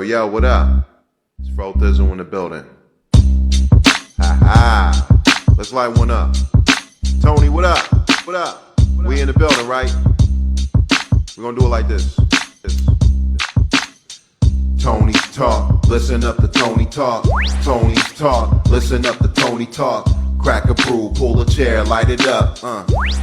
Yo, what up? It's Fro Thizzle in the building. Ha ha. Let's light one up. Tony, what up? What up? We in the building, right? We're gonna do it like this. Tony's talk, listen up to Tony talk. Tony's talk, listen up to Tony talk. Crack a brew, pull a chair, light it up.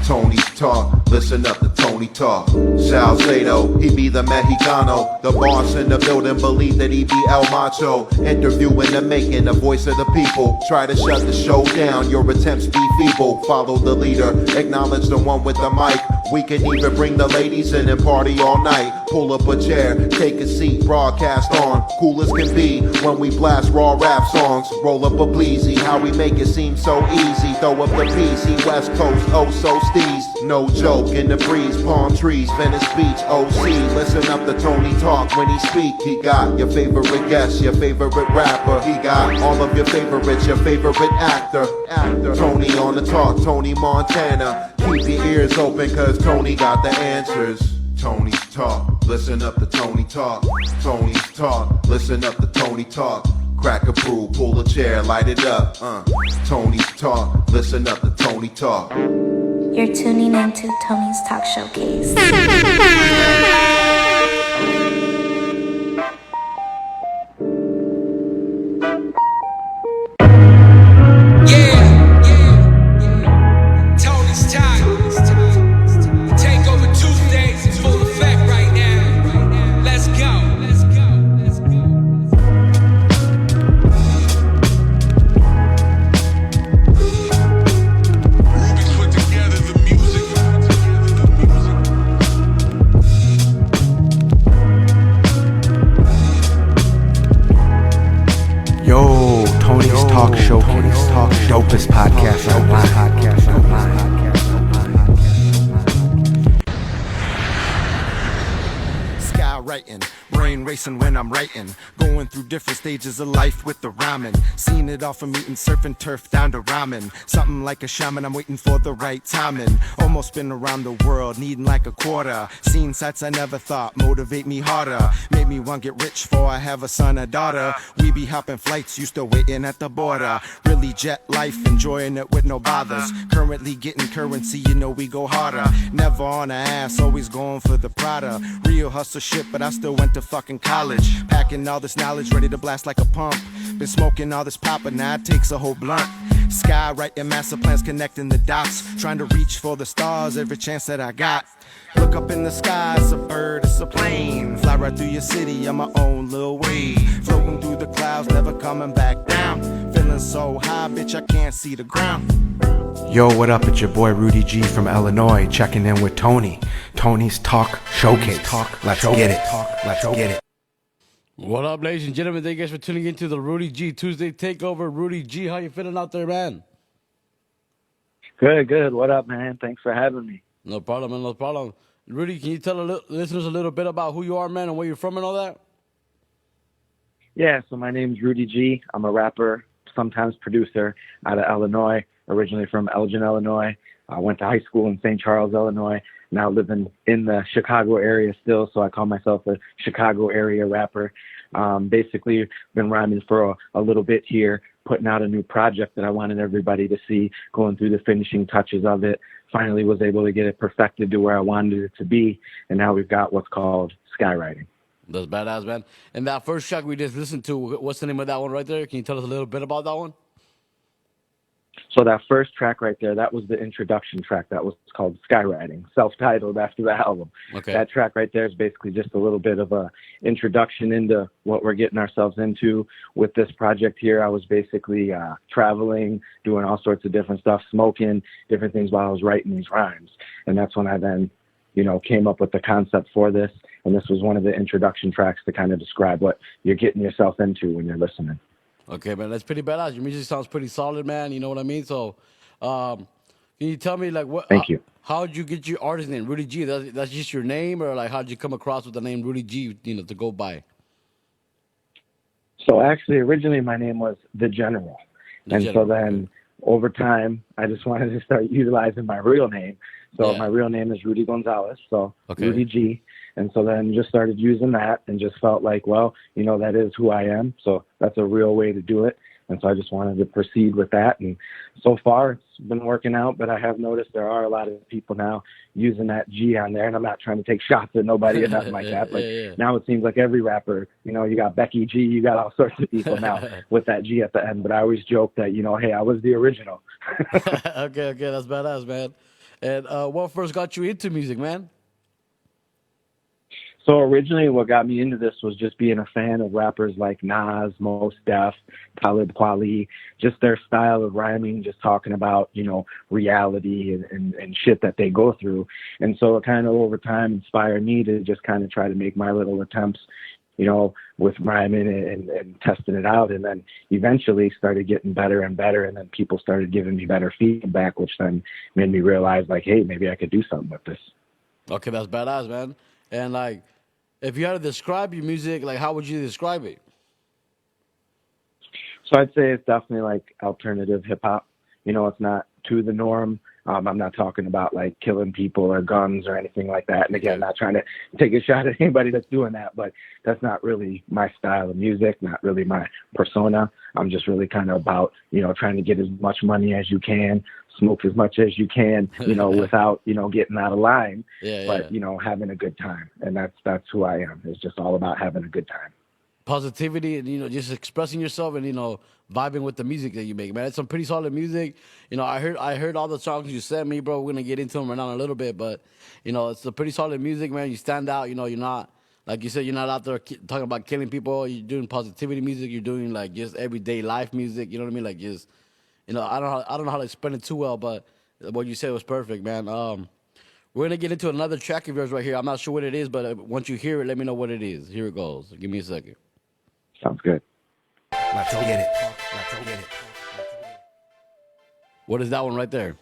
Tony's talk, listen up to Tony talk. Salcedo, he be the Mexicano. The boss in the building believe that he be El Macho. Interviewing the making, the voice of the people. Try to shut the show down, your attempts be feeble. Follow the leader, acknowledge the one with the mic. We can even bring the ladies in and party all night. Pull up a chair, take a seat, broadcast on. Cool as can be when we blast raw rap songs. Roll up a bleezy, how we make it seem so easy. Throw up the PC, West Coast, oh so steez. No joke, in the breeze, palm trees, Venice Beach, OC. Listen up to Tony talk when he speak. He got your favorite guest, your favorite rapper. He got all of your favorites, your favorite actor. Tony on the talk, Tony Montana. Keep your ears open cause Tony got the answers. Tony's talk, listen up to Tony talk. Tony's talk, listen up to Tony talk. Crack a brew, pull a chair, light it up. Tony's talk, listen up to Tony talk. You're tuning into Tony's Talk Showcase. Tony's Talk Takeover Tuesdays in full effect right now. Let's go. Yo, Tony's Talk Showcase, dopest podcast online. Skywriting, brain racing when I'm writing. Going through different stages of life with the rhyming. Seen it all from eating surfing turf down to ramen. Something like a shaman, I'm waiting for the right timing. Almost been around the world, needing like a quarter. Seen sights I never thought motivate me harder. Made me want to get rich before I have a son or daughter. We be hopping flights, used to waiting at the border. Really jet life, enjoying it with no bothers. Currently getting currency, you know we go harder. Never on the ass, always going for the Prada. Real hustle shit, but I still went to fucking college. Packing all this knowledge, ready to blast like a pump. Been smoking all this pop, but now it takes a whole blunt. Skywriting master plans, connecting the dots. Trying to reach for the stars every chance that I got. Look up in the sky, it's a bird, it's a plane. Fly right through your city on my own little way. Floating through the clouds, never coming back down. Feeling so high, bitch, I can't see the ground. Yo, what up? It's your boy Rudy G from Illinois, checking in with Tony. Tony's Talk Showcase. Let's get it. What up, ladies and gentlemen? Thank you guys for tuning into the Rudy G Tuesday Takeover. Rudy G, how you feeling out there, man? Good. What up, man? Thanks for having me. No problem, man. No problem. Rudy, can you tell listeners a little bit about who you are, man, and where you're from and all that? Yeah, so my name's Rudy G. I'm a rapper, sometimes producer out of Illinois, originally from Elgin, Illinois. I went to high school in St. Charles, Illinois, now living in the Chicago area still, so I call myself a Chicago area rapper. Basically, been rhyming for a little bit here, putting out a new project that I wanted everybody to see, going through the finishing touches of it. Finally was able to get it perfected to where I wanted it to be, and now we've got what's called skywriting. That's badass, man. And that first track we just listened to, what's the name of that one right there? Can you tell us a little bit about that one? So that first track right there, that was the introduction track. That was called Skywriting, self-titled after the album. Okay. That track right there is basically just a little bit of a introduction into what we're getting ourselves into with this project here. I was basically traveling, doing all sorts of different stuff, smoking, different things while I was writing these rhymes. And that's when I then, came up with the concept for this. And this was one of the introduction tracks to kind of describe what you're getting yourself into when you're listening. Okay, man, that's pretty badass. Your music sounds pretty solid, man. You know what I mean? So, can you tell me, like, what? Thank you. How'd you get your artist name, Rudy G? That's just your name, or like, how'd you come across with the name Rudy G? To go by. So actually, originally my name was The General, so then over time, I just wanted to start utilizing my real name. So Yeah. my real name is Rudy Gonzalez. So Okay. Rudy G. And so then just started using that and just felt like, well, that is who I am. So that's a real way to do it. And so I just wanted to proceed with that. And so far it's been working out, but I have noticed there are a lot of people now using that G on there. And I'm not trying to take shots at nobody or nothing like that. But now it seems like every rapper, you got Becky G, you got all sorts of people now with that G at the end. But I always joke that, hey, I was the original. Okay, that's badass, man. And what first got you into music, man? So originally what got me into this was just being a fan of rappers like Nas, Mos Def, Talib Kweli, just their style of rhyming, just talking about, reality and shit that they go through. And so it kind of over time inspired me to just kind of try to make my little attempts, with rhyming and testing it out. And then eventually started getting better and better. And then people started giving me better feedback, which then made me realize like, hey, maybe I could do something with this. Okay, that's badass, man. And like, if you had to describe your music, like, how would you describe it? So I'd say it's definitely like alternative hip hop. It's not to the norm. I'm not talking about like killing people or guns or anything like that. And again, not trying to take a shot at anybody that's doing that, but that's not really my style of music, not really my persona. I'm just really kind of about, trying to get as much money as you can, smoke as much as you can, without, getting out of line, but, having a good time. And that's who I am. It's just all about having a good time. Positivity and, just expressing yourself and, vibing with the music that you make, man. It's some pretty solid music. I heard all the songs you sent me, bro. We're going to get into them right now in a little bit, but, it's a pretty solid music, man. You stand out, you're not, like you said, you're not out there talking about killing people. You're doing positivity music. You're doing, like, just everyday life music. You know what I mean? Like, just, I don't know how to explain it too well, but what you said was perfect, man. We're going to get into another track of yours right here. I'm not sure what it is, but once you hear it, let me know what it is. Here it goes. Give me a second. Sounds good. Let's get it. Let's get it. What is that one right there?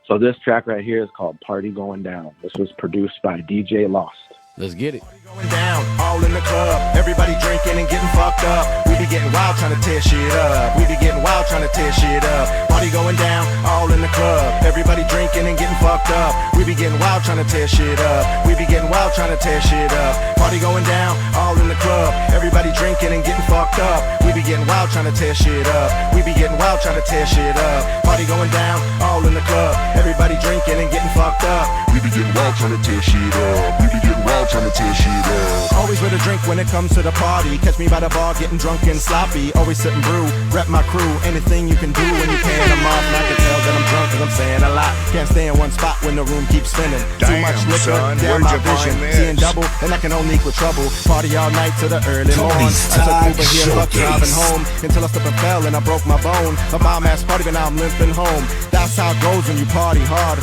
So this track right here is called Party Going Down. This was produced by DJ Lost. Let's get it. Going down, all in the club. Everybody drinking and getting fucked up. We be getting wild trying to tear shit up. We be getting wild trying to tear shit up. Party going down, all in the club. Everybody drinking and getting fucked up. We be getting wild trying to tear shit up. We be getting wild trying to tear shit up. Party going down, all in the club. Everybody drinking and getting fucked up. We be getting wild trying to tear shit up. We be getting wild trying to tear shit up. Party going down, all in the club. Everybody drinking and getting fucked up. We be getting wild trying to tear shit up. We be getting wild trying to tear shit up. Always with a drink when it comes to the party. Catch me by the bar getting drunk and sloppy. Always sitting brew, rep my crew. Anything you can do when you can. I'm off and I can tell that I'm drunk cause I'm saying a lot. Can't stay in one spot when the room keeps spinning. Too Damn, much liquor, son, damn where'd my you find vision. this? Seeing double and that can only equal trouble. Party all night to the early morn. I took Uber here, fuck driving home until I slipped and fell and I broke my bone. A bomb ass party but now I'm limping home. That's how it goes when you party hard,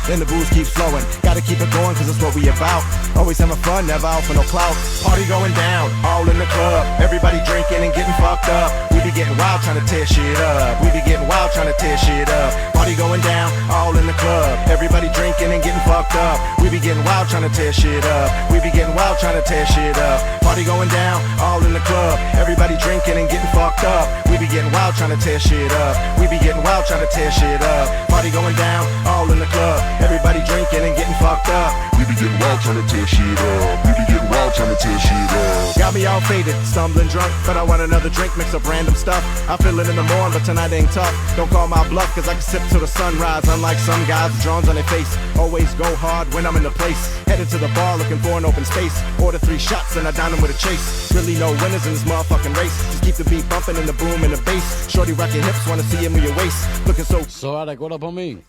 and the booze keeps flowing. Gotta keep it going cause it's what we about. Always having fun, never out for no clout. Party going down, all in the club. Everybody drinking and getting fucked up. We be getting wild trying to tear shit up. We be getting wild trying to tear shit up. Party going down, all in the club. Everybody drinking and getting fucked up. We be getting wild trying to tear shit up. We be getting wild trying to tear shit up. Party going down, all in the club. Everybody drinking and getting fucked up. We be getting wild trying to tear shit up. We be getting wild trying to tear shit up. Party going down, all in the club. Everybody drinking and getting fucked up. We be getting wild trying to tear shit up. We be getting wild trying to tear shit up. Got me all faded, stumbling drunk, but I want another drink, mix up random stuff. I feel it in the morning, but tonight ain't tough. Don't call my bluff, cause I can sip till the sunrise. Unlike some guys, drones on their face. Always go hard when I'm in the place. Headed to the bar, looking for an open space. Order 3 shots and I down them with a chase. Really no winners in this motherfucking race. Just keep the beat bumping and the boom and the bass. Shorty rocking hips, wanna see him with your waist. Looking so Alec, what up on me?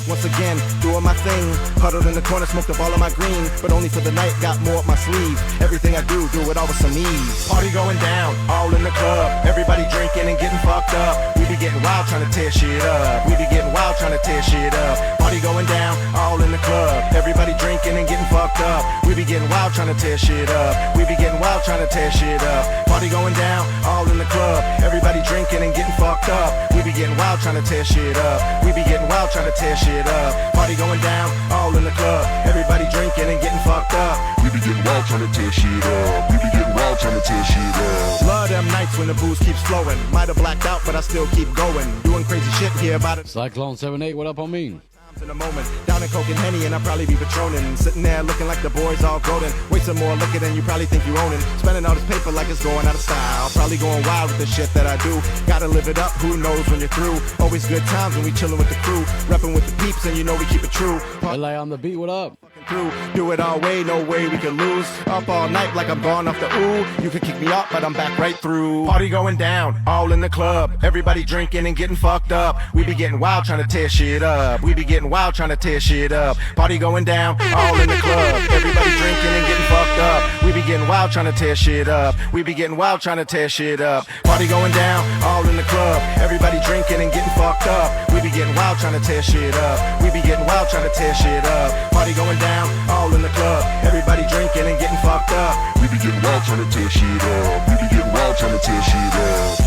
once again, doing my thing. Huddled in the corner, smoked up all of my green. But only for the night, got more up my sleeve. Everything I do it all with some ease. Party going down, all in the club. Everybody drinking and getting fucked up. We be getting wild trying to tear shit up. We be getting wild trying to tear shit up. Party going down, all in the club. Everybody drinking and getting fucked up. We be getting wild trying to tear shit up. We be getting wild trying to tear shit up. Party going down, all in the club. Everybody drinking and getting fucked up. We be getting wild trying to tear shit up. We be getting wild trying to tear shit up. Party going down, all in the club. Everybody drinking and getting fucked up. We be getting wild trying to tear shit up. We be getting wild trying to tear shit up. Love them nights when the booze keeps flowing. Might have blacked out, but I still keep going. Doing crazy shit here about it. Cyclone 78, what up on me? In a moment, down in Coke and Henny, and I'll probably be patroning. Sitting there looking like the boys all golden. Way some more liquor than you probably think you owning. Spending all this paper like it's going out of style. Probably going wild with the shit that I do. Gotta live it up, who knows when you're through. Always good times when we chillin' with the crew. Reppin' with the peeps, and you know we keep it true. LA on the beat, what up? Through, do it all way, no way we can lose. Up all night like I'm gone off the ooh. You can kick me up, but I'm back right through. Party going down, all in the club. Everybody drinking and getting fucked up. We be getting wild trying to tear shit up. We be getting wild trying to tear shit up. Party going down, all in the club. Everybody drinking and getting fucked up. We be getting wild trying to tear shit up. We be getting wild trying to tear shit up. Party going down, all in the club. Everybody drinking and getting fucked up. We be getting wild trying to tear shit up. We be getting wild trying to tear shit up. Party going down, all in the club. Everybody drinking and getting fucked up. We be getting wild trying to tear shit up. We be getting wild trying to tear shit up.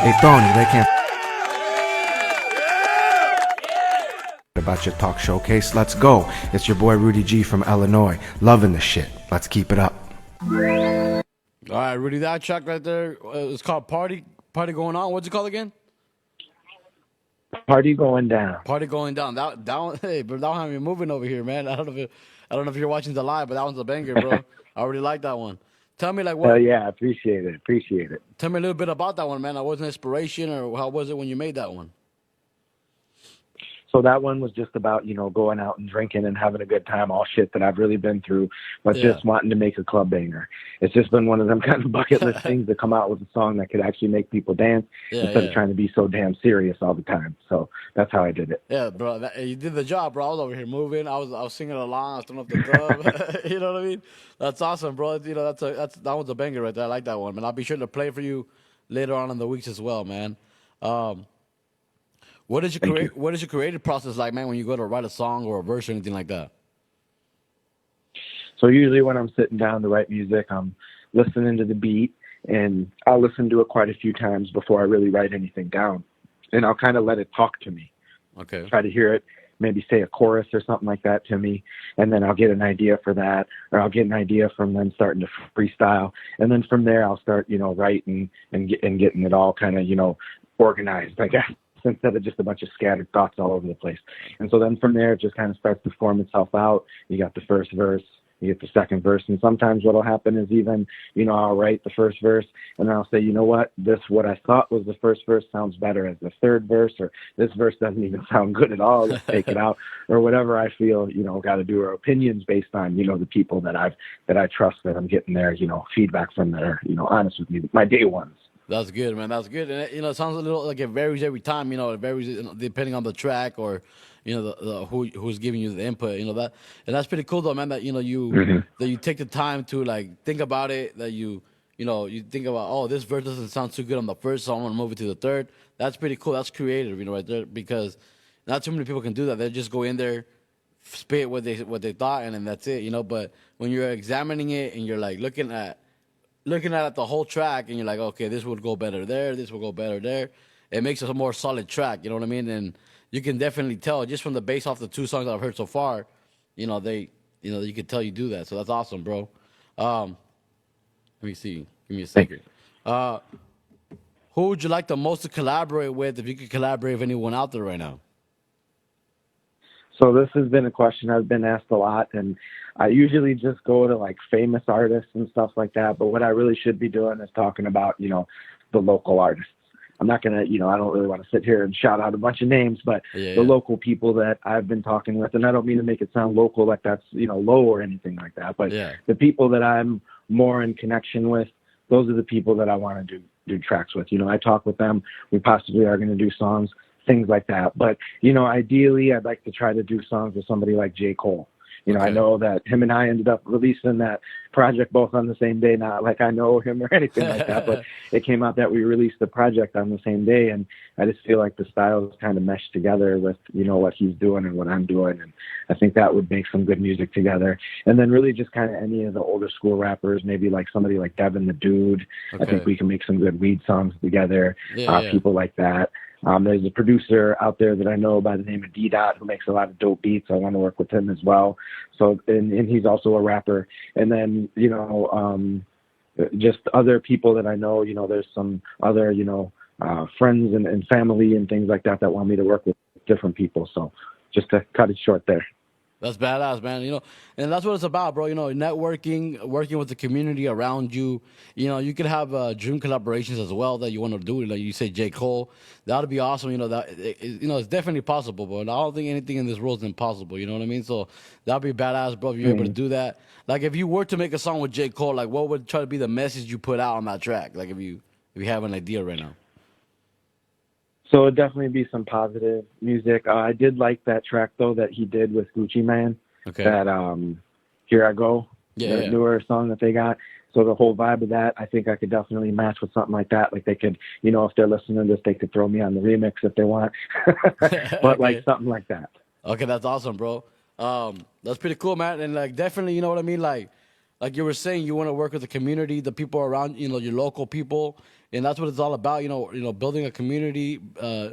Hey Tony, they can't about your talk showcase. Let's go. It's your boy Rudy G from Illinois. Loving the shit. Let's keep it up. All right, Rudy, that track right there is called Party Going On. What's it called again? Party going down. Party Going Down. That one, hey, bro, that one had me moving over here, man. I don't know if you're watching the live, but that one's a banger, bro. I already like that one. Tell me, like, what? Hell yeah, appreciate it. Tell me a little bit about that one, man. Was it inspiration, or how was it when you made that one? So that one was just about, going out and drinking and having a good time, all shit that I've really been through, but just wanting to make a club banger. It's just been one of them kind of bucket list things to come out with a song that could actually make people dance instead of trying to be so damn serious all the time. So that's how I did it. Yeah, bro, you did the job, bro. I was over here moving. I was singing along. I was throwing up the drum. You know what I mean? That's awesome, bro. That one's a banger right there. I like that one, man. I'll be sure to play for you later on in the weeks as well, man. What is your creative process like, man, when you go to write a song or a verse or anything like that? So usually when I'm sitting down to write music, I'm listening to the beat, and I'll listen to it quite a few times before I really write anything down. And I'll kind of let it talk to me. Okay. Try to hear it, maybe say a chorus or something like that to me, and then I'll get an idea for that, or I'll get an idea from them starting to freestyle. And then from there, I'll start, writing and getting it all kind of, organized, I guess, instead of just a bunch of scattered thoughts all over the place. And so then from there, it just kind of starts to form itself out. You got the first verse, you get the second verse, and sometimes what'll happen is even, I'll write the first verse, and then I'll say, what I thought was the first verse sounds better as the third verse, or this verse doesn't even sound good at all, let's take it out, or whatever I feel, got to do, or opinions based on, the people that I trust, that I'm getting their, feedback from, that are, honest with me, my day ones. That's good, man. That's good. And it sounds a little like it varies every time. It varies depending on the track, or who's giving you the input. And that's pretty cool though, man. That that you take the time to like think about it. That you think about, oh, this verse doesn't sound too good on the first, so I'm gonna move it to the third. That's pretty cool. That's creative, right there, because not too many people can do that. They just go in there, spit what they thought, and then that's it. But when you're examining it and you're like looking at the whole track, and you're like, okay, this would go better there, this will go better there. It makes it a more solid track, you know what I mean? And you can definitely tell just from the bass off the two songs that I've heard so far, you can tell you do that. So that's awesome, bro. Let me see. Give me a second. Who would you like the most to collaborate with, if you could collaborate with anyone out there right now? So this has been a question I've been asked a lot, and I usually just go to like famous artists and stuff like that. But what I really should be doing is talking about, the local artists. I'm not going to, I don't really want to sit here and shout out a bunch of names, but the local people that I've been talking with, and I don't mean to make it sound local like that's, low or anything like that, but the people that I'm more in connection with, those are the people that I want to do tracks with. I talk with them. We possibly are going to do songs, things like that. But, ideally, I'd like to try to do songs with somebody like J. Cole. You know, I know that him and I ended up releasing that project both on the same day. Not like I know him or anything like that, but it came out that we released the project on the same day, and I just feel like the styles kind of meshed together with, you know, what he's doing and what I'm doing, and I think that would make some good music together. And then really just kind of any of the older school rappers, maybe like somebody like Devin the Dude. I think we can make some good weed songs together. People like that. There's a producer out there that I know by the name of D-Dot who makes a lot of dope beats. I want to work with him as well. So, and he's also a rapper. And then, you know, just other people that I know, you know, there's some other, you know, friends and family and things like that that want me to work with different people. So just to cut it short there. That's badass, man. You know, and that's what it's about, bro. You know, networking, working with the community around you. You know, you could have dream collaborations as well that you want to do. Like you say, J. Cole, that would be awesome. You know, you know, it's definitely possible, but I don't think anything in this world is impossible. You know what I mean? So that'd be badass, bro. If you're able to do that. Like, if you were to make a song with J. Cole, like, what would try to be the message you put out on that track? Like, if you have an idea right now. So it'd definitely be some positive music. I did like that track though that he did with Gucci Mane. Okay. That Here I Go, the newer song that they got. So the whole vibe of that, I think I could definitely match with something like that. Like they could, you know, if they're listening to this, they could throw me on the remix if they want. But like something like that. Okay, that's awesome, bro. That's pretty cool, man. And like definitely, you know what I mean? Like you were saying, you want to work with the community, the people around, you know, your local people. And that's what it's all about, you know, building a community,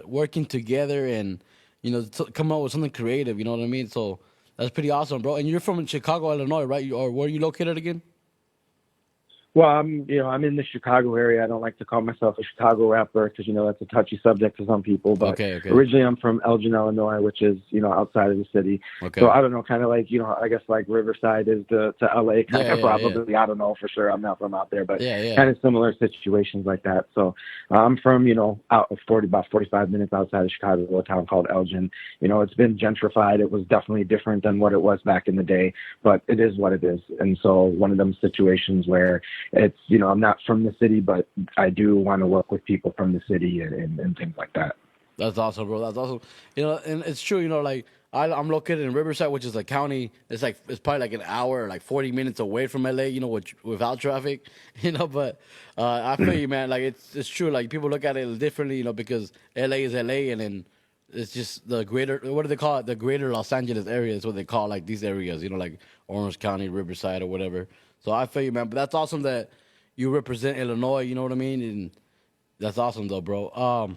working together, and you know, come up with something creative. You know what I mean? So that's pretty awesome, bro. And you're from Chicago, Illinois, right? Or where are you located again? Well, I'm in the Chicago area. I don't like to call myself a Chicago rapper because, you know, that's a touchy subject to some people. But originally I'm from Elgin, Illinois, which is, you know, outside of the city. So I don't know, kind of like, you know, I guess like Riverside is to LA kind of probably. I don't know for sure. I'm not from out there, but kind of similar situations like that. So I'm from, you know, about 45 minutes outside of Chicago, a town called Elgin. You know, it's been gentrified. It was definitely different than what it was back in the day, but it is what it is. And so one of them situations where it's, you know, I'm not from the city, but I do want to work with people from the city and things like that. That's awesome, bro. That's awesome. You know, and it's true, you know, like I'm located in Riverside, which is a county. It's probably like an hour, like 40 minutes away from LA, you know, without traffic, you know, but I feel you, man. Like it's true. Like people look at it differently, you know, because LA is LA, and then it's just the greater, what do they call it? The greater Los Angeles area is what they call like these areas, you know, like Orange County, Riverside, or whatever. So I feel you, man. But that's awesome that you represent Illinois, you know what I mean? And that's awesome, though, bro.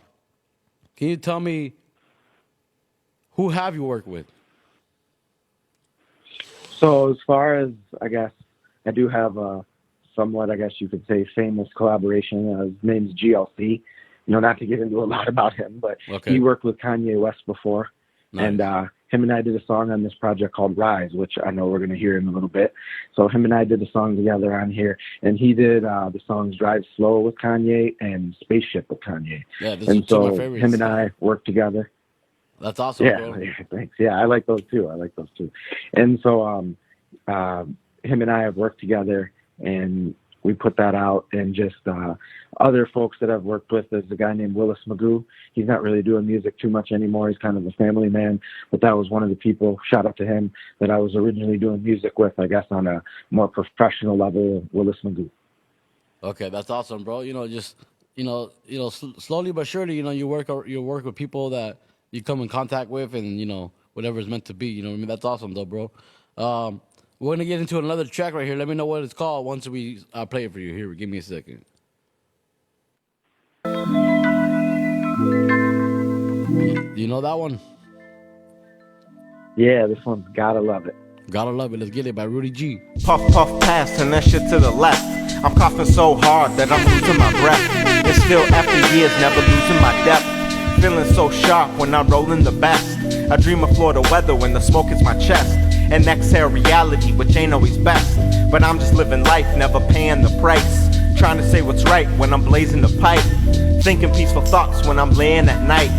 Can you tell me, who have you worked with? So as far as, I guess, I do have a somewhat, I guess you could say, famous collaboration. His name's GLC. You know, not to get into a lot about him, but he worked with Kanye West before. Nice. And him and I did a song on this project called Rise, which I know we're going to hear in a little bit. So him and I did a song together on here, and he did the songs Drive Slow with Kanye and Spaceship with Kanye. Yeah, this is two of my favorites. Him and I worked together. That's awesome, bro. Yeah, thanks. Yeah, I like those too. And so him and I have worked together, and we put that out. And just other folks that I've worked with, there's a guy named Willis Magoo. He's not really doing music too much anymore. He's kind of a family man, but that was one of the people, shout out to him, that I was originally doing music with, I guess, on a more professional level, Willis Magoo. Okay, that's awesome, bro. You know, just, you know, slowly but surely, you know, you work with people that you come in contact with, and, you know, whatever is meant to be, you know what I mean? That's awesome, though, bro. We're going to get into another track right here. Let me know what it's called once we play it for you. Here, give me a second. You know that one? Yeah, this one's Gotta Love It. Gotta Love It. Let's get it by Rudy G. Puff, puff, pass, and that shit to the left. I'm coughing so hard that I'm losing my breath. And still after years, never losing my depth. Feeling so sharp when I'm rolling the best. I dream of Florida weather when the smoke hits my chest. And exhale reality, which ain't always best. But I'm just living life, never paying the price. Trying to say what's right when I'm blazing the pipe. Thinking peaceful thoughts when I'm laying at night.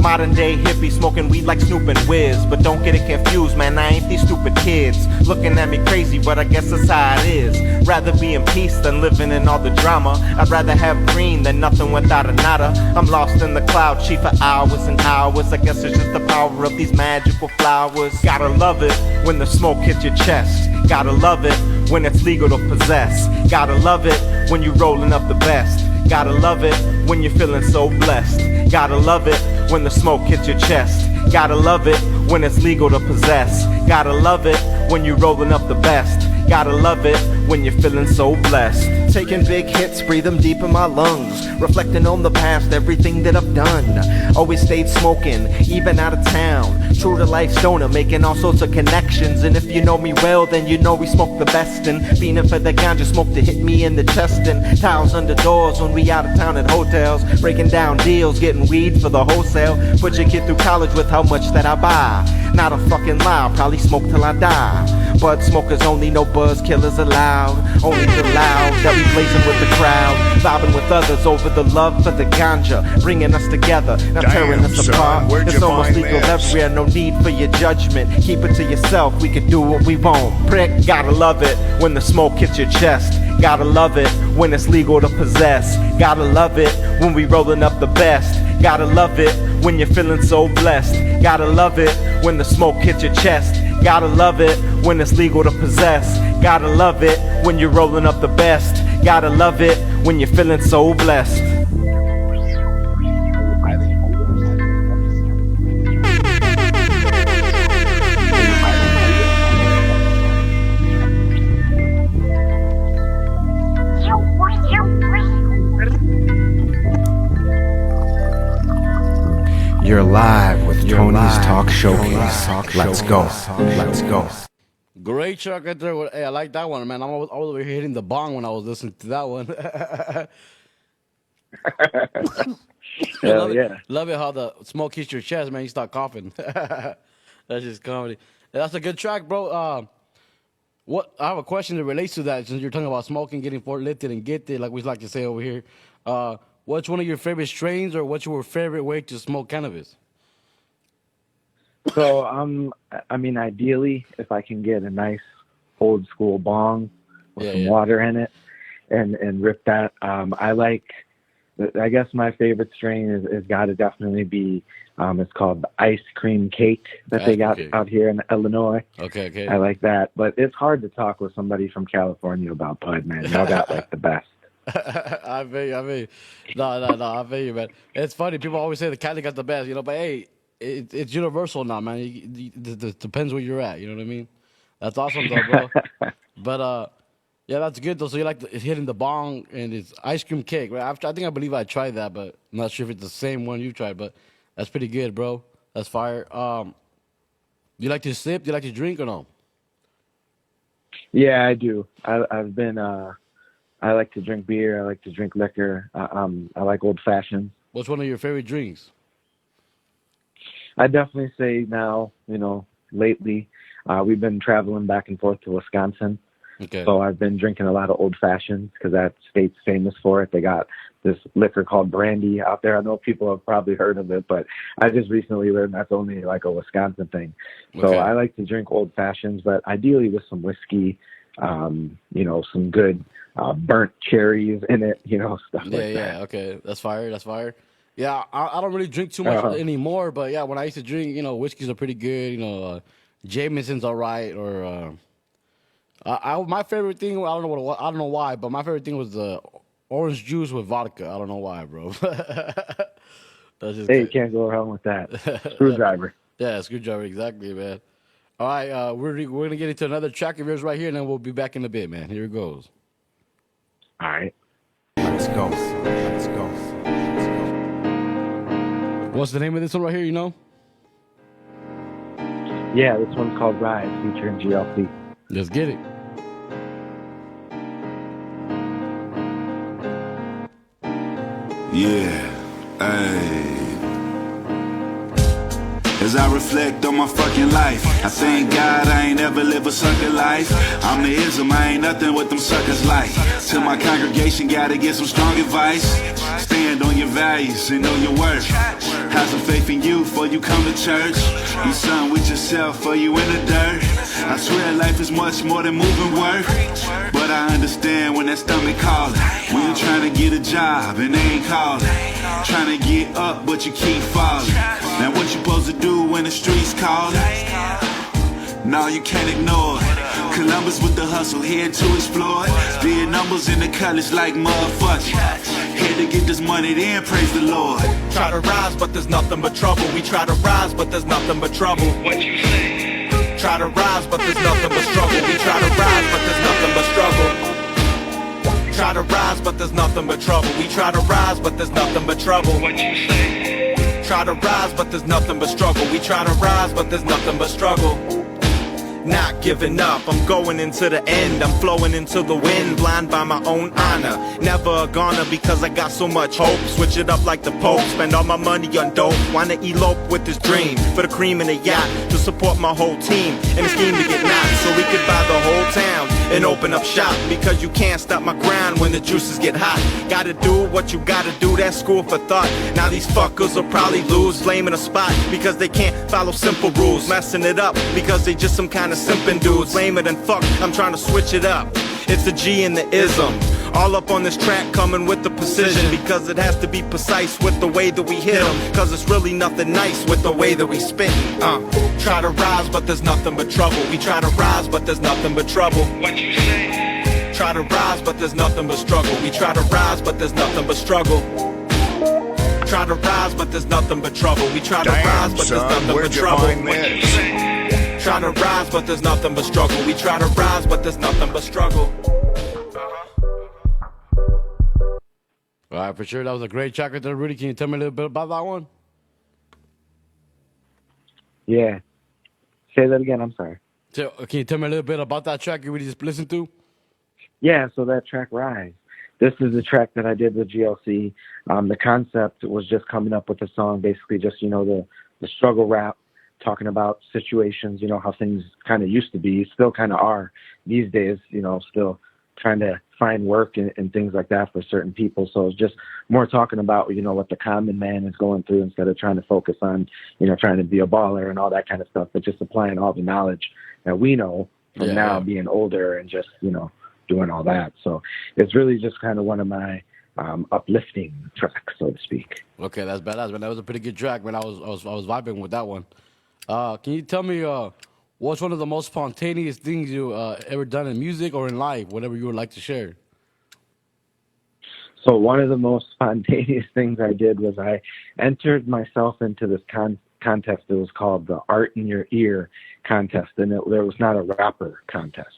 Modern day hippie smoking weed like Snoop and Wiz. But don't get it confused, man, I ain't these stupid kids looking at me crazy, but I guess that's how it is. Rather be in peace than living in all the drama. I'd rather have green than nothing without a nada. I'm lost in the cloud, chief, for hours and hours. I guess it's just the power of these magical flowers. Gotta love it when the smoke hits your chest. Gotta love it when it's legal to possess. Gotta love it when you're rolling up the best. Gotta love it when you're feeling so blessed. Gotta love it when the smoke hits your chest. Gotta love it when it's legal to possess. Gotta love it when you're rolling up the best. Gotta love it when you're feeling so blessed. Taking big hits, breathe them deep in my lungs. Reflecting on the past, everything that I've done. Always stayed smoking, even out of town. True to life stoner, making all sorts of connections. And if you know me well, then you know we smoke the best. And fiending for the ganja smoke to hit me in the chest. And towels under doors when we out of town at hotels. Breaking down deals, getting weed for the wholesale. Put your kid through college with how much that I buy. Not a fucking lie, I'll probably smoke till I die. Bud smokers only, no buzz killers allowed. Only the loud that we blazing with the crowd. Vibing with others over the love for the ganja. Bringing us together, not tearing us apart. It's almost legal everywhere, no need for your judgment. Keep it to yourself, we can do what we want. Prick, gotta love it when the smoke hits your chest. Gotta love it when it's legal to possess. Gotta love it when we rolling up the best. Gotta love it when you're feeling so blessed. Gotta love it when the smoke hits your chest. Gotta love it when it's legal to possess. Gotta love it when you're rolling up the best. Gotta love it when you're feeling so blessed. You're live with Tony's Talk Showcase. Let's go. Let's go. Great track right there. Hey, I like that one, man. I was over here hitting the bong when I was listening to that one. Hell yeah. Love it how the smoke hits your chest, man. You start coughing. That's just comedy. That's a good track, bro. What I have a question that relates to that. Since you're talking about smoking, getting lifted and get it, like we like to say over here. What's one of your favorite strains, or what's your favorite way to smoke cannabis? So, I mean, ideally, if I can get a nice old school bong with some water in it and rip that, I guess my favorite strain is got to definitely be, it's called the ice cream cake that they got out here in Illinois. Okay. I like that, but it's hard to talk with somebody from California about bud, man. Y'all got like the best. I feel no, I feel you, man. It's funny. People always say the Cali got the best, but hey, it's universal now, man. It depends where you're at. You know what I mean? That's awesome, though, bro. But yeah, that's good though. So you like it's hitting the bong and it's ice cream cake, right? I believe I tried that, but I'm not sure if it's the same one you tried. But that's pretty good, bro. That's fire. Do you like to sip? Do you like to drink or no? Yeah, I do. I've been. I like to drink beer. I like to drink liquor. I like old fashioned. What's one of your favorite drinks? I definitely say now, lately, we've been traveling back and forth to Wisconsin. Okay. So I've been drinking a lot of old fashions because that state's famous for it. They got this liquor called brandy out there. I know people have probably heard of it, but I just recently learned that's only like a Wisconsin thing. So I like to drink old fashions, but ideally with some whiskey, some good burnt cherries in it, stuff like that. Yeah, okay. That's fire. Yeah, I don't really drink too much anymore, but yeah, when I used to drink, whiskeys are pretty good. Jameson's all right, or my favorite thing, I don't know why, but my favorite thing was the orange juice with vodka. I don't know why, bro. That's just you can't go wrong with that. Screwdriver. Yeah, screwdriver, exactly, man. All right, we're gonna get into another track of yours right here, and then we'll be back in a bit, man. Here it goes. All right. Let's go. What's the name of this one right here, Yeah, this one's called Ride, featuring GLC. Let's get it. Yeah, ayy. as I reflect on my fucking life. I thank God I ain't ever live a sucker life. I'm the ism, I ain't nothing what them suckers like. To my congregation, gotta get some strong advice. Stand on your values and know your worth. Have some faith in you before you come to church. You son with yourself before you in the dirt. I swear life is much more than moving work, but I understand when that stomach calling. When you're trying to get a job and they ain't calling. Trying to get up but you keep falling. Now what you supposed to do when the streets calling? No, you can't ignore it. Columbus with the hustle, here to explore it. Big numbers in the colors like motherfuckers. Here to get this money, then praise the Lord. Try to rise, but there's nothing but trouble. We try to rise, but there's nothing but trouble. What you say? Try to rise, but there's nothing but struggle. We try to rise, but there's nothing but struggle. Try to rise, but there's nothing but trouble. We try to rise, but there's nothing but trouble. What you say? Try to rise, but there's nothing but struggle. We try to rise, but there's nothing but struggle. Not giving up, I'm going into the end. I'm flowing into the wind, blind by my own honor. Never a goner because I got so much hope. Switch it up like the Pope, spend all my money on dope. Wanna elope with this dream, for the cream in the yacht. To support my whole team, and a scheme to get knocked. So we could buy the whole town and open up shop. Because you can't stop my grind when the juices get hot. Gotta do what you gotta do, that's school for thought. Now these fuckers will probably lose, blaming a spot. Because they can't follow simple rules. Messing it up because they just some kind of simping dudes. Lamer than fuck, I'm trying to switch it up. It's the G and the ism. All up on this track, coming with the precision. Because it has to be precise with the way that we hit them. Cause it's really nothing nice with the way that we spit. Try to rise, but there's nothing but trouble. We try to rise, but there's nothing but trouble. What you say? Try to rise, but there's nothing but struggle. We try to rise, but there's nothing but struggle. Try to rise, but there's nothing but trouble. We try to rise, but there's nothing but trouble. What you say? Try to rise, but there's nothing but struggle. We try to rise, but there's nothing but struggle. All right, for sure. That was a great track right there, Rudy. Can you tell me a little bit about that one? Yeah. Say that again. I'm sorry. So, can you tell me a little bit about that track you just listened to? Yeah, so that track, Rise. This is the track that I did with GLC. The concept was just coming up with the song, basically just, the struggle rap, talking about situations, how things kind of used to be, still kind of are these days, still trying to find work and things like that for certain people. So it's just more talking about, what the common man is going through instead of trying to focus on, trying to be a baller and all that kind of stuff, but just applying all the knowledge that we know from being older and just, doing all that. So it's really just kind of one of my uplifting tracks, so to speak. Okay, that's badass, man. That was a pretty good track, man. I was vibing with that one. Can you tell me what's one of the most spontaneous things you ever done in music or in life, whatever you would like to share? So one of the most spontaneous things I did was I entered myself into this contest. It was called the Art in Your Ear contest, and there was not a rapper contest.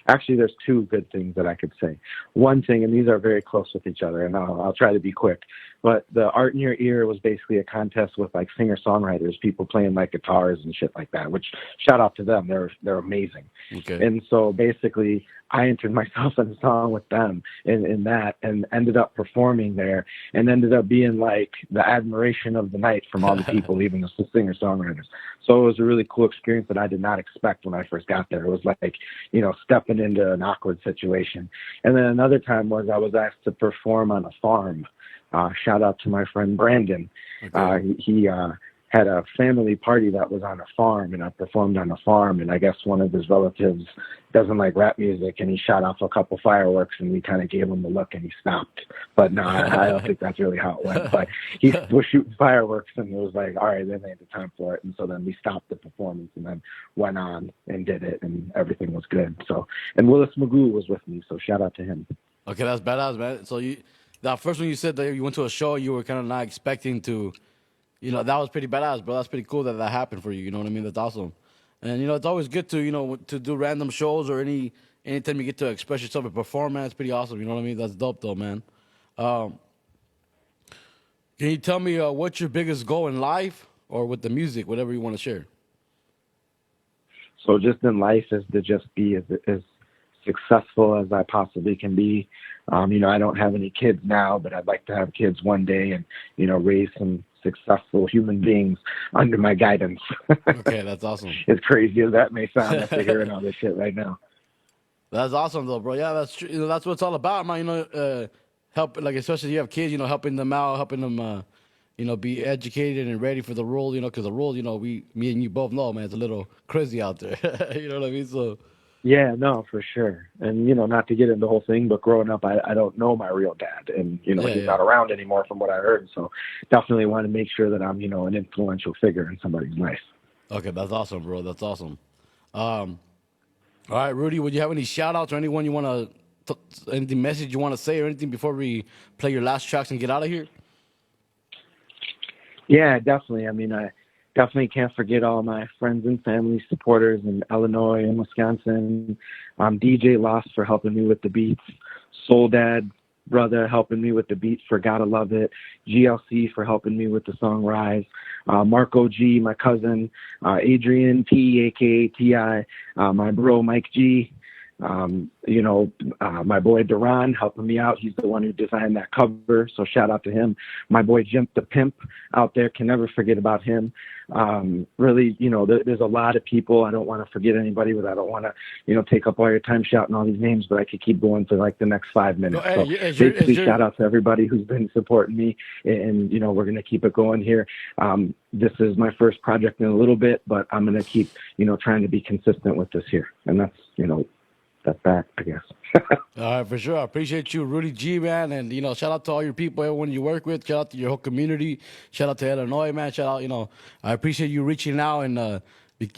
Actually, there's two good things that I could say. One thing, and these are very close with each other, and I'll try to be quick, but the Art in Your Ear was basically a contest with like singer-songwriters, people playing like guitars and shit like that, which shout out to them. They're amazing. Okay. And so basically I entered myself in a song with them in that and ended up performing there and ended up being like the admiration of the night from all the people, even the singer-songwriters. So it was a really cool experience that I did not expect when I first got there. It was like, stepping into an awkward situation. And then another time was I was asked to perform on a farm. Shout out to my friend Brandon. Okay. He had a family party that was on a farm, and I performed on a farm, and I guess one of his relatives doesn't like rap music, and he shot off a couple fireworks, and we kind of gave him the look, and he stopped. But no, I don't think that's really how it went. But he was shooting fireworks, and it was like, all right, then they had the time for it. And so then we stopped the performance and then went on and did it, and everything was good. So, and Willis Magoo was with me, so shout out to him. Okay, that's badass, man. So that first one you said that you went to a show, you were kind of not expecting to, that was pretty badass, bro. That's pretty cool that happened for you. You know what I mean? That's awesome. And, it's always good to, to do random shows or anytime you get to express yourself and perform, man. It's pretty awesome. You know what I mean? That's dope, though, man. Can you tell me what's your biggest goal in life or with the music, whatever you want to share? So just in life is to just be as successful as I possibly can be. I don't have any kids now, but I'd like to have kids one day and, raise some successful human beings under my guidance. Okay, that's awesome. As crazy as that may sound after hearing all this shit right now. That's awesome, though, bro. Yeah, that's true. You know, that's what it's all about, man. You know, help, like, especially if you have kids, you know, helping them out, helping them, you know, be educated and ready for the world, you know, because the world, you know, me and you both know, man, it's a little crazy out there. You know what I mean? So. Yeah, no, for sure. And, you know, not to get into the whole thing, but growing up, I don't know my real dad. And, you know, he's not around anymore from what I heard. So definitely want to make sure that I'm, you know, an influential figure in somebody's life. Okay, that's awesome, bro. That's awesome. All right, Rudy, would you have any shout-outs or anyone you want to, any message you want to say or anything before we play your last tracks and get out of here? Yeah, definitely. I mean, I definitely can't forget all my friends and family supporters in Illinois and Wisconsin. DJ Lost for helping me with the beats. Soul Dad brother helping me with the beats for Gotta Love It. GLC for helping me with the song Rise. Marco G, my cousin. Adrian P, a.k.a. T.I. My bro Mike G. You know, my boy Duran helping me out. He's the one who designed that cover, so shout out to him. My boy Jim the Pimp out there, can never forget about him. Really, you know, there's a lot of people. I don't want to forget anybody, but I don't want to, you know, take up all your time shouting all these names, but I could keep going for like the next 5 minutes. So basically, shout out to everybody who's been supporting me, and you know, we're going to keep it going here. This is my first project in a little bit, but I'm going to keep, you know, trying to be consistent with this here. And that's, you know, that's that, I guess. All right, for sure. I appreciate you, Rudy G, man. And, you know, shout out to all your people, everyone you work with. Shout out to your whole community. Shout out to Illinois, man. Shout out, you know, I appreciate you reaching out and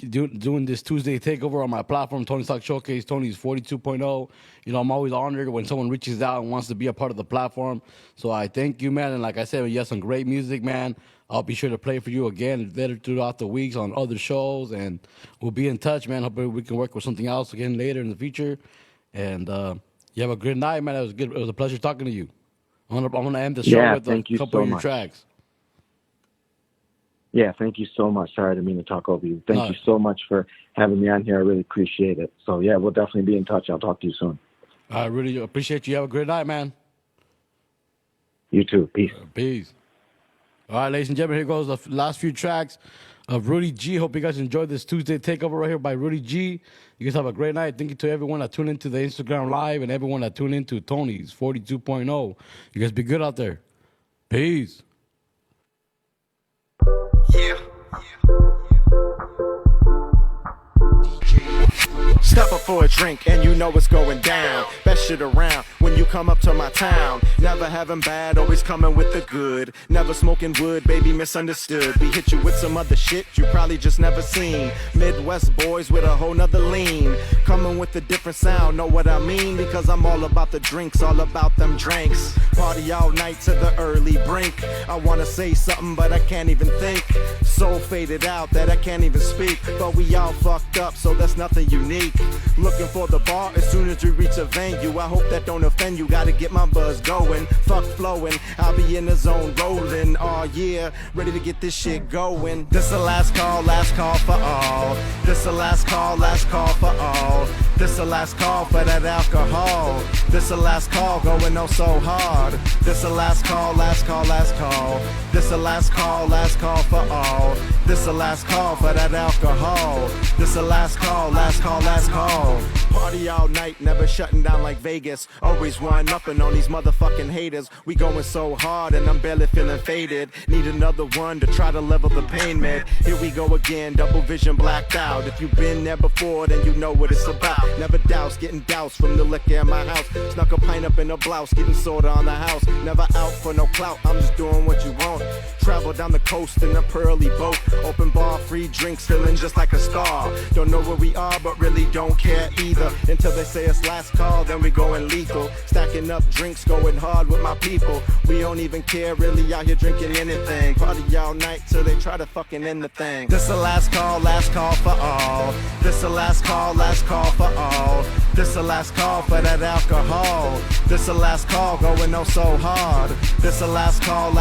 doing this Tuesday takeover on my platform, Tony's Talk Showcase, Tony's 42.0. You know, I'm always honored when someone reaches out and wants to be a part of the platform. So I thank you, man. And like I said, you have some great music, man. I'll be sure to play for you again later throughout the weeks on other shows, and we'll be in touch, man. Hopefully we can work with something else again later in the future. And you have a good night, man. It was good. It was a pleasure talking to you. I'm gonna end the show with a couple of your tracks. Yeah, thank you so much. Sorry, I didn't mean to talk over you. Thank you so much for having me on here. I really appreciate it. So yeah, we'll definitely be in touch. I'll talk to you soon. I really appreciate you. Have a great night, man. You too. Peace. Peace. All right, ladies and gentlemen, here goes the last few tracks of Rudy G. Hope you guys enjoyed this Tuesday takeover right here by Rudy G. You guys have a great night. Thank you to everyone that tuned into the Instagram Live and everyone that tuned into Tony's 42.0. You guys be good out there. Peace. Yeah. Step up for a drink and you know what's going down. Best shit around when you come up to my town. Never having bad, always coming with the good. Never smoking wood, baby, misunderstood. We hit you with some other shit you probably just never seen. Midwest boys with a whole nother lean. Coming with a different sound, know what I mean? Because I'm all about the drinks, all about them drinks. Party all night to the early brink. I wanna say something but I can't even think. So faded out that I can't even speak. But we all fucked up, so that's nothing unique. Looking for the bar as soon as we reach a venue. I hope that don't offend you, gotta get my buzz going. Fuck flowing, I'll be in the zone rolling. Oh yeah, ready to get this shit going. This the last call for all. This the last call for all. This the last call for that alcohol. This the last call going on so hard. This the last call, last call. This the last call for all. This the last call for that alcohol. This the last call. Party all night, never shutting down like Vegas. Always one upping on these motherfucking haters. We going so hard and I'm barely feeling faded. Need another one to try to level the pain med. Here we go again, double vision blacked out. If you've been there before, then you know what it's about. Never douse, getting doused from the liquor in my house. Snuck a pint up in a blouse, getting soda on the house. Never out for no clout, I'm just doing what you want. Travel down the coast in a pearly boat. Open bar, free drinks, feeling just like a star. Don't know where we are, but really don't care either. Until they say it's last call, then we going lethal. Stacking up drinks, going hard with my people. We don't even care, really out here drinking anything. Party all night till they try to fucking end the thing. This the last call for all. This the last call for all. This the last call for that alcohol. This the last call going on so hard. This the last call.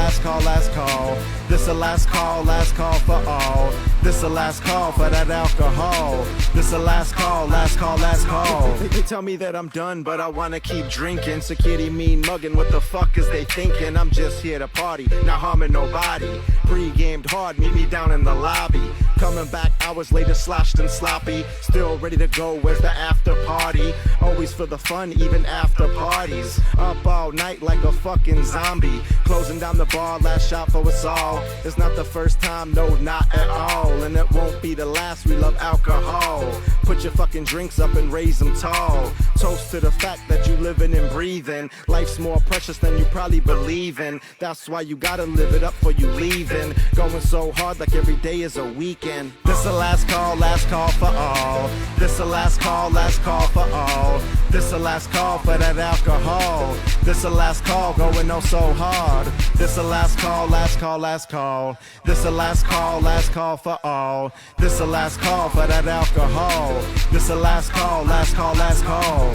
This the last call for all. This the last call for that alcohol. This the last call, last call, last call. They tell me that I'm done, but I wanna keep drinking. Security mean mugging, what the fuck is they thinking? I'm just here to party, not harming nobody. Pre-gamed hard, meet me down in the lobby. Coming back hours later, sloshed and sloppy. Still ready to go, where's the after party? Always for the fun, even after parties. Up all night like a fucking zombie. Closing down the bar, last shot for us all. It's not the first time, no, not at all. And it won't be the last, we love alcohol. Put your fucking drinks up and raise them tall. Toast to the fact that you living and breathing. Life's more precious than you probably believe in. That's why you gotta live it up for you leaving. Going so hard like every day is a weekend. This the last call for all. This the last call for all. This the last call for that alcohol. This the last call going oh so hard. This the last call, last call, last call. This the last call for all. This the last call for that alcohol. This the last call, last call, last call.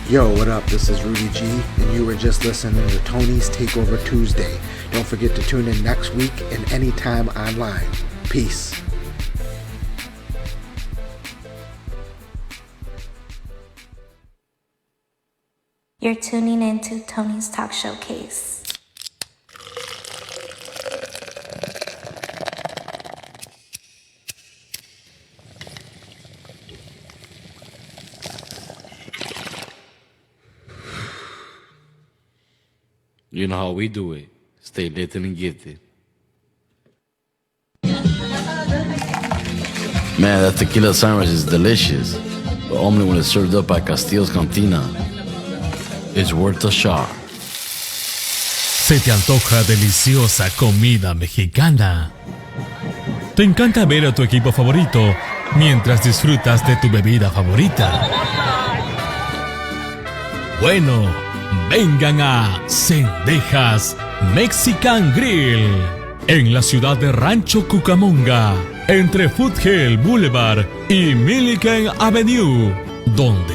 Yo, what up? This is Rudy G, and you were just listening to Tony's Takeover Tuesday. Don't forget to tune in next week and anytime online. Peace. You're tuning into Tony's Talk Showcase. You know how we do it. Stay lit and gifted. Man, that tequila sandwich is delicious, but only when it's served up by Castillo's Cantina. It's worth a shot. ¿Se te antoja deliciosa comida mexicana? ¿Te encanta ver a tu equipo favorito mientras disfrutas de tu bebida favorita? Bueno, vengan a Cendejas Mexican Grill en la ciudad de Rancho Cucamonga, entre Foothill Boulevard y Milliken Avenue, donde